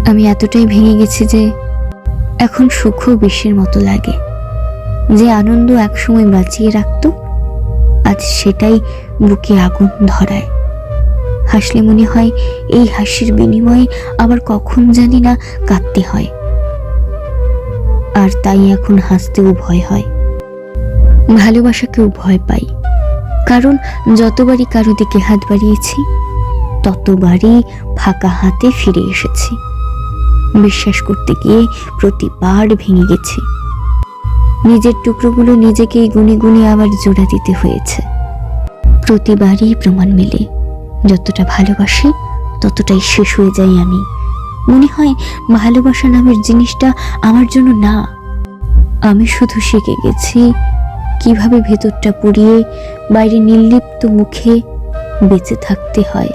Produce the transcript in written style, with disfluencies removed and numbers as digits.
আমি এতটাই ভেঙে গেছি যে এখন সুখও বিষের মতো লাগে। যে আনন্দ একসময় বাঁচিয়ে রাখত, আজ সেটাই বুকে আগুন ধরায়। হাসলে মনে হয় এই হাসির বিনিময়ে আবার কখন জানি না কাঁদতে হয়, আর তাই এখন হাসতেও ভয় হয়। ভালোবাসাকেও ভয় পাই, কারণ যতবারই কারো দিকে হাত বাড়িয়েছি ততবারই ফাঁকা হাতে ফিরে এসেছি। বিশ্বাস করতে গিয়ে প্রতিবার ভেঙে গেছি। নিজের টুকরোগুলো নিজেকেই গুনে গুনে আবার জোড়া দিতে হয়েছে। প্রতিবারই প্রমাণ মেলে, যতটা ভালোবাসি ততটাই শেষ হয়ে যাই আমি। মনে হয় ভালোবাসা নামের জিনিসটা আমার জন্য না। আমি শুধু শিখে গেছি কিভাবে ভেতরটা পুড়িয়ে বাইরে নির্লিপ্ত মুখে বেঁচে থাকতে হয়।